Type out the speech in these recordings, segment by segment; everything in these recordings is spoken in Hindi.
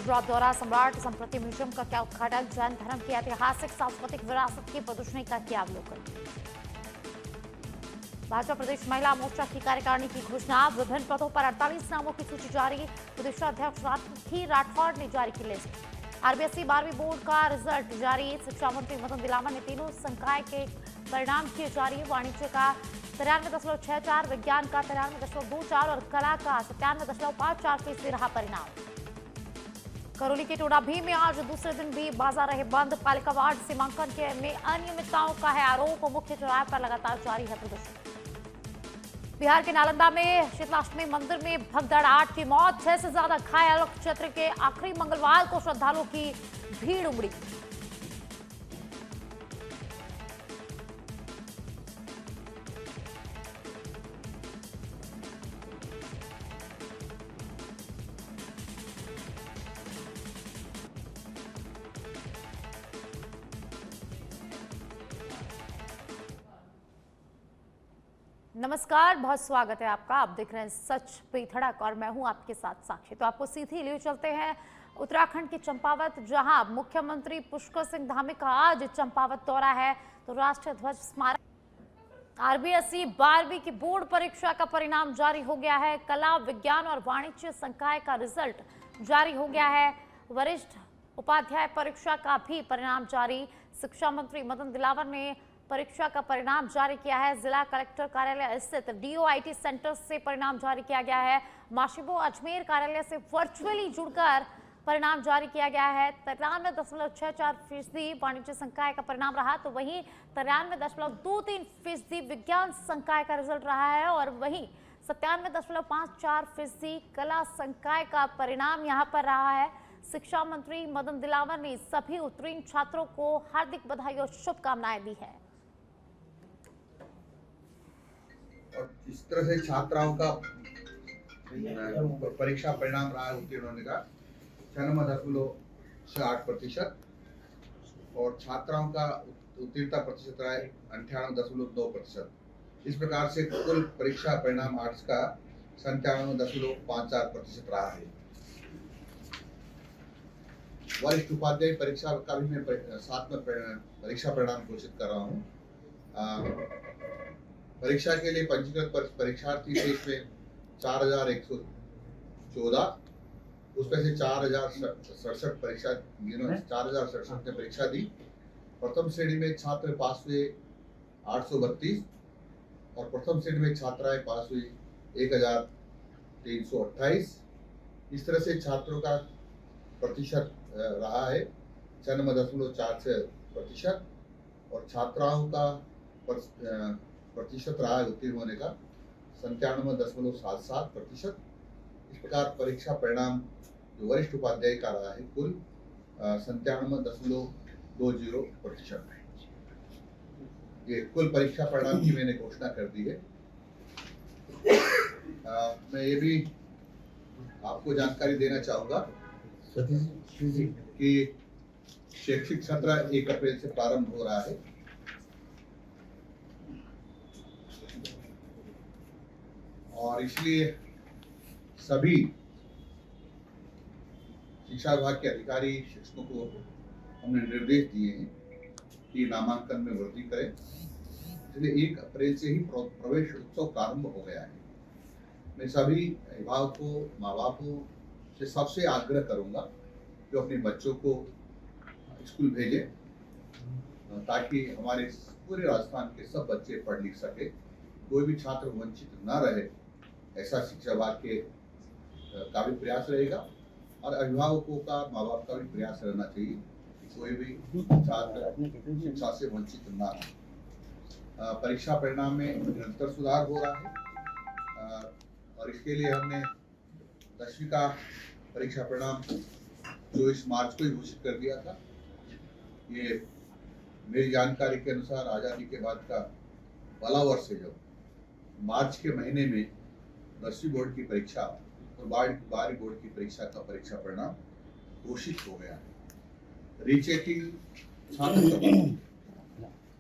गुजरात द्वारा सम्राट संस्कृति म्यूजियम का किया उद्घाटन, जैन धर्म की ऐतिहासिक सांस्कृतिक विरासत की प्रदर्शनी का किया अवलोकन। भाजपा प्रदेश महिला मोर्चा की कार्यकारिणी की घोषणा, विभिन्न पदों पर 48 नामों की सूची जारी, प्रदेश अध्यक्ष राठी राठौड़ ने जारी की लिस्ट। आरबीएसई 12वीं बोर्ड का रिजल्ट जारी, शिक्षा मंत्री मदन दिलावर ने तीनों संकाय के परिणाम किए जारी। वाणिज्य का 93.64, विज्ञान का 93.24 और कला का 97.54% रहा परिणाम। करौली के टोडाभीम में आज दूसरे दिन भी बाजार रहे बंद, पालिका वार्ड सीमांकन के में अनियमितताओं का है आरोप, मुख्य चौराहे पर लगातार जारी है प्रदर्शन। बिहार के नालंदा में शीतलाष्टमी मंदिर में भगदड़, 8 की मौत, 6 से ज्यादा घायल, क्षेत्र के आखिरी मंगलवार को श्रद्धालुओं की भीड़ उमड़ी। नमस्कार, बहुत स्वागत है आपका। आप देख रहे हैं सच पे धड़क और मैं हूं आपके साथ साक्षी। तो आपको सीधी लिए चलते हैं उत्तराखंड के चंपावत, जहां मुख्यमंत्री पुष्कर सिंह धामी का आज चंपावत दौरा है। तो राष्ट्रीय ध्वज स्मारक, आरबीएसई 12वीं की बोर्ड परीक्षा का परिणाम जारी हो गया है। कला, विज्ञान और वाणिज्य संकाय का रिजल्ट जारी हो गया है। वरिष्ठ उपाध्याय परीक्षा का भी परिणाम जारी। शिक्षा मंत्री मदन दिलावर ने परीक्षा का परिणाम जारी किया है। जिला कलेक्टर कार्यालय स्थित डीओआईटी सेंटर से परिणाम जारी किया गया है। माशिबो अजमेर कार्यालय से वर्चुअली जुड़कर परिणाम जारी किया गया है। 93.64% वाणिज्य संकाय का परिणाम रहा, तो वहीं 93.23% विज्ञान संकाय का रिजल्ट रहा है और वहीं 97.54% कला संकाय का परिणाम यहां पर रहा है। शिक्षा मंत्री मदन दिलावर ने सभी उत्तीर्ण छात्रों को हार्दिक बधाई और शुभकामनाएं दी है। और इस तरह से छात्राओं का परीक्षा परिणाम रहा है उत्तीर्ण होने का 96.8% और छात्राओं का उत्तीर्णता प्रतिशत रहा है 98.9%। इस प्रकार से कुल परीक्षा परिणाम आर्ट्स का 97.54% रहा है। वरिष्ठ उपाध्याय परीक्षा का भी मैं साथ में परीक्षा परिणाम घोषित कर रहा हूँ। परीक्षा के लिए पंजीकृत परीक्षार्थी थे इसमें 4114, उसमें से 4067 परीक्षा 4067 ने परीक्षा दी। प्रथम श्रेणी में छात्र पास हुए 832 और प्रथम श्रेणी में छात्राएं पास हुई 1328। इस तरह से छात्रों का प्रतिशत रहा है 96.46% और छात्राओं का प्रतिशत रहा है उत्तीर्ण होने का 97.77%। इस प्रकार परीक्षा परिणाम जो वरिष्ठ उपाध्याय का रहा है कुल 97.20% है। ये कुल परीक्षा परिणाम की मैंने घोषणा कर दी है। मैं ये भी आपको जानकारी देना चाहूँगा कि शैक्षिक सत्र 1 अप्रैल से प्रारंभ हो रहा है। और इसलिए सभी शिक्षा विभाग के अधिकारी शिक्षकों को हमने निर्देश दिए हैं कि नामांकन में वृद्धि करें। इसलिए 1 अप्रैल से ही प्रवेश उत्सव प्रारंभ हो गया है। मैं सभी अभिभावकों, माँ बापों से सबसे आग्रह करूंगा कि अपने बच्चों को स्कूल भेजें ताकि हमारे पूरे राजस्थान के सब बच्चे पढ़ लिख सके, कोई भी छात्र वंचित न रहे। ऐसा शिक्षा विभाग का भी प्रयास रहेगा और अभिभावकों का, माँ बाप का भी प्रयास रहना चाहिए कि कोई भी छात्र शिक्षा से वंचित न हो। परीक्षा परिणाम में निरंतर सुधार हो रहा है और इसके लिए हमने 10वीं का परीक्षा परिणाम 24 मार्च को ही घोषित कर दिया था। ये मेरी जानकारी के अनुसार आज़ादी के बाद का पहला वर्ष है जब मार्च के महीने में 10वीं बोर्ड की परीक्षा और 12वीं बोर्ड की परीक्षा का परीक्षा परिणाम घोषित हो गया है। रीचेकिंग छात्र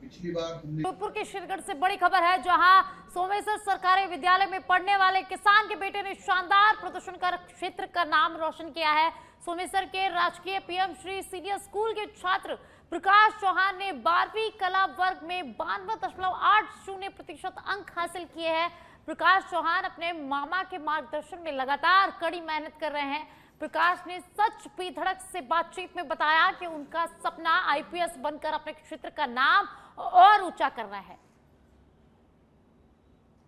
पिछली बार हमने जोधपुर के शिवगढ़ से बड़ी खबर है, जहां सोमेश्वर सरकारी विद्यालय में पढ़ने वाले किसान के बेटे ने शानदार प्रदर्शन कर क्षेत्र का नाम रोशन किया है। सोमेश्वर के राजकीय पीएम श्री सीनियर स्कूल के छात्र प्रकाश चौहान ने 12वीं कला वर्ग में 92.80% अंक हासिल किए हैं। प्रकाश चौहान अपने मामा के मार्गदर्शन में लगातार कड़ी मेहनत कर रहे हैं। प्रकाश ने सच पे धड़क से बातचीत में बताया कि उनका सपना आईपीएस बनकर अपने क्षेत्र का नाम और ऊंचा करना है।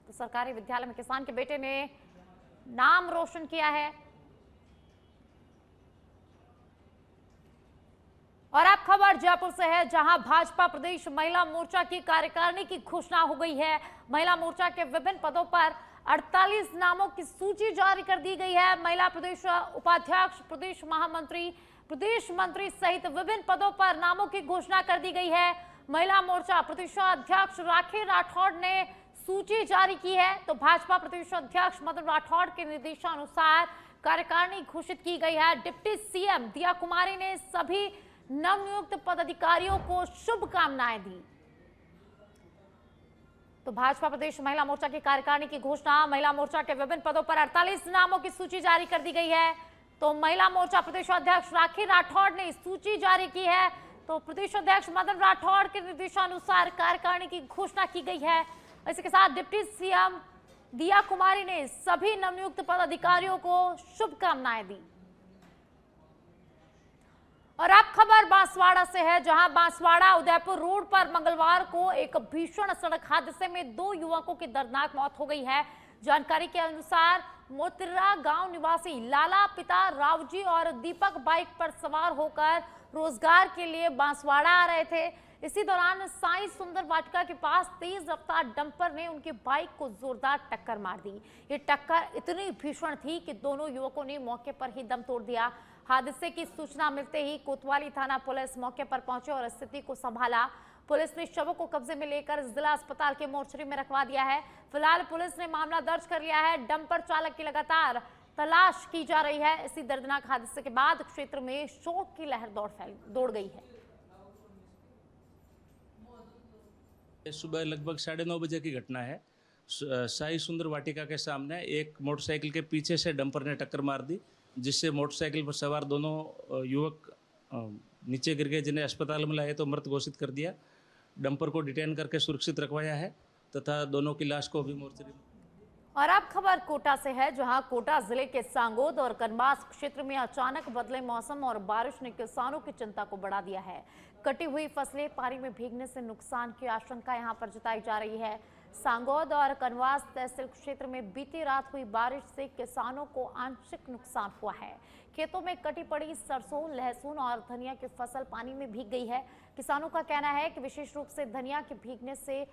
तो सरकारी विद्यालय में किसान के बेटे ने नाम रोशन किया है। और अब खबर जयपुर से है, जहां भाजपा प्रदेश महिला मोर्चा की कार्यकारिणी की घोषणा हो गई है। महिला मोर्चा के विभिन्न पदों पर 48 नामों की सूची जारी कर दी गई है। महिला प्रदेश उपाध्यक्ष, प्रदेश महामंत्री, प्रदेश मंत्री सहित विभिन्न पदों पर नामों की घोषणा कर दी गई है। महिला मोर्चा प्रदेशाध्यक्ष राखी राठौड़ ने सूची जारी की है। तो भाजपा प्रदेशाध्यक्ष मदन राठौड़ के निर्देशानुसार कार्यकारिणी घोषित की गई है। डिप्टी सीएम दिया कुमारी ने सभी नवनियुक्त पदाधिकारियों को शुभकामनाएं दी। तो भाजपा प्रदेश महिला मोर्चा की कार्यकारिणी की घोषणा, महिला मोर्चा के विभिन्न पदों पर 48 नामों की सूची जारी कर दी गई है। तो महिला मोर्चा प्रदेशाध्यक्ष राखी राठौड़ ने सूची जारी की है। तो प्रदेशाध्यक्ष मदन राठौड़ के निर्देशानुसार कार्यकारिणी की घोषणा की गई है। इसी के साथ डिप्टी सीएम दिया कुमारी ने सभी नवनियुक्त पदाधिकारियों को शुभकामनाएं दी। और अब खबर बांसवाड़ा से है, जहां बांसवाड़ा उदयपुर रोड पर मंगलवार को एक भीषण सड़क हादसे में 2 युवकों की दर्दनाक मौत हो गई है। जानकारी के अनुसार मोतिरा गांव निवासी लाला पिता रावजी और दीपक बाइक पर सवार होकर रोजगार के लिए बांसवाड़ा आ रहे थे। इसी दौरान साई सुंदर वाटिका के पास तेज रफ्तार डंपर ने उनकी बाइक को जोरदार टक्कर मार दी। ये टक्कर इतनी भीषण थी कि दोनों युवकों ने मौके पर ही दम तोड़ दिया। हादसे की सूचना मिलते ही कोतवाली थाना पुलिस मौके पर पहुंचे और स्थिति को संभाला। पुलिस ने शवों को कब्जे में लेकर जिला अस्पताल के मोर्चरी में रखवा दिया है। फिलहाल पुलिस ने मामला दर्ज कर लिया है। डंपर चालक की लगातार तलाश की जा रही है। इसी दर्दनाक हादसे के बाद क्षेत्र में शोक की लहर दौड़ गई है। सुबह लगभग 9:30 बजे की घटना है। साई सुंदर वाटिका के सामने एक मोटरसाइकिल के पीछे से डंपर ने टक्कर मार दी, जिससे मोटरसाइकिल पर सवार दोनों युवक नीचे गिर गए, जिन्हें अस्पताल में लाए तो मृत घोषित कर दिया। डंपर को डिटेन करके सुरक्षित रखवाया है तथा दोनों की लाश को भी मोर्चरी में। और अब खबर कोटा से है, जहां कोटा जिले के सांगोद और कनबास क्षेत्र में अचानक बदले मौसम और बारिश ने किसानों की चिंता को बढ़ा दिया है। कटी हुई फसलें पानी में भीगने से नुकसान की आशंका यहां पर जताई जा रही है। सांगोद और कनवास तहसील क्षेत्र में बीती रात हुई बारिश से किसानों को आंशिक नुकसान हुआ है। खेतों में कटी पड़ी सरसों, लहसुन और धनिया की फसल पानी में भीग गई है। किसानों का कहना है कि विशेष रूप से धनिया के भीगने से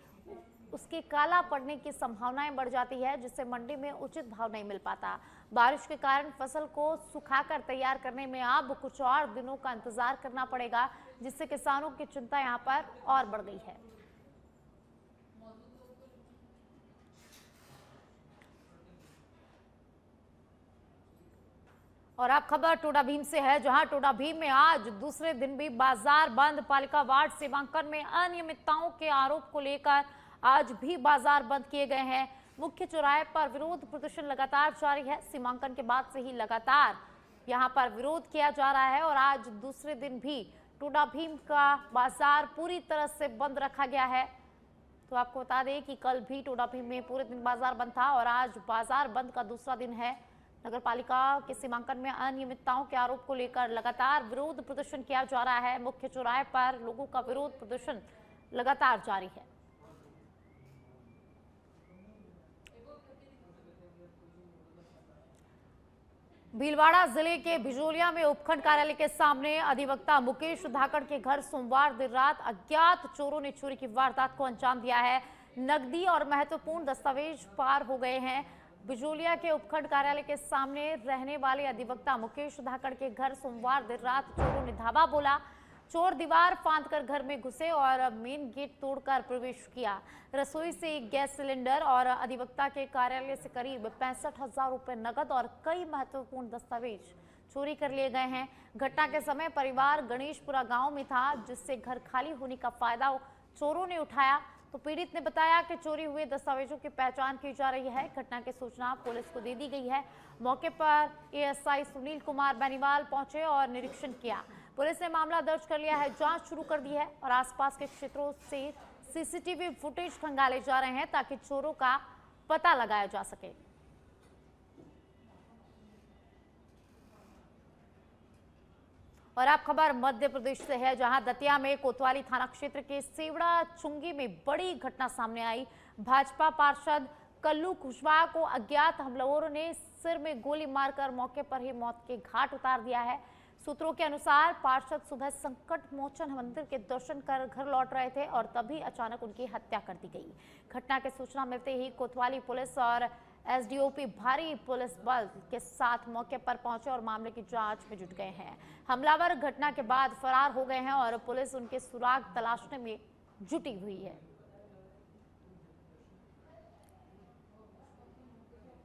उसके काला पड़ने की संभावनाएं बढ़ जाती है, जिससे मंडी में उचित भाव नहीं मिल पाता। बारिश के कारण फसल को सुखाकर तैयार करने में अब कुछ और दिनों का इंतजार करना पड़ेगा, जिससे किसानों की चिंता यहां पर और बढ़ गई है। और अब खबर टोडा भीम से है, जहां टोडा भीम में आज दूसरे दिन भी बाजार बंद। पालिका वार्ड सीमांकन में अनियमितताओं के आरोप को लेकर आज भी बाजार बंद किए गए हैं। मुख्य चौराहे पर विरोध प्रदर्शन लगातार जारी है। सीमांकन के बाद से ही लगातार यहां पर विरोध किया जा रहा है और आज दूसरे दिन भी टोडा भीम का बाजार पूरी तरह से बंद रखा गया है। तो आपको बता दें कि कल भी टोडा भीम में पूरे दिन बाजार बंद था और आज बाजार बंद का दूसरा दिन है। नगर पालिका के सीमांकन में अनियमितताओं के आरोप को लेकर लगातार विरोध प्रदर्शन किया जा रहा है। मुख्य चौराहे पर लोगों का विरोध प्रदर्शन लगातार जारी है। भीलवाड़ा जिले के बिजोलिया में उपखंड कार्यालय के सामने अधिवक्ता मुकेश धाकड़ के घर सोमवार देर रात अज्ञात चोरों ने चोरी की वारदात को अंजाम दिया है। नकदी और महत्वपूर्ण दस्तावेज पार हो गए हैं। बिजोलिया के उपखंड कार्यालय के सामने रहने वाले अधिवक्ता मुकेश धाकड़ के घर सोमवार देर रात चोरों ने धावा बोला। चोर दीवार फांदकर घर में घुसे और मेन गेट तोड़कर प्रवेश किया। रसोई से एक गैस सिलेंडर और अधिवक्ता के कार्यालय से करीब 65,000 रुपए नकद और कई महत्वपूर्ण दस्तावेज चोरी कर लिए गए हैं। घटना के समय परिवार गणेशपुरा गांव में था, जिससे घर खाली होने का फायदा चोरों ने उठाया। तो पीड़ित ने बताया कि चोरी हुए दस्तावेजों की पहचान की जा रही है। घटना की सूचना पुलिस को दे दी गई है। मौके पर एएसआई सुनील कुमार बेनीवाल पहुंचे और निरीक्षण किया। पुलिस ने मामला दर्ज कर लिया है, जांच शुरू कर दी है और आसपास के क्षेत्रों से सीसीटीवी फुटेज खंगाले जा रहे हैं ताकि चोरों का पता लगाया जा सके। और अब खबर मध्य प्रदेश से है, जहां दतिया में कोतवाली थाना क्षेत्र के सेवड़ा चुंगी में बड़ी घटना सामने आई। भाजपा पार्षद कल्लू कुशवाहा को अज्ञात हमलावरों ने सिर में गोली मारकर मौके पर ही मौत के घाट उतार दिया है। सूत्रों के अनुसार पार्षद सुबह संकट मोचन मंदिर के दर्शन कर घर लौट रहे थे और तभी अचानक उनकी हत्या कर दी गई। घटना की सूचना मिलते ही कोतवाली पुलिस और एसडीओपी भारी पुलिस बल के साथ मौके पर पहुंचे और मामले की जांच में जुट गए हैं। हमलावर घटना के बाद फरार हो गए हैं और पुलिस उनके सुराग तलाशने में जुटी हुई है।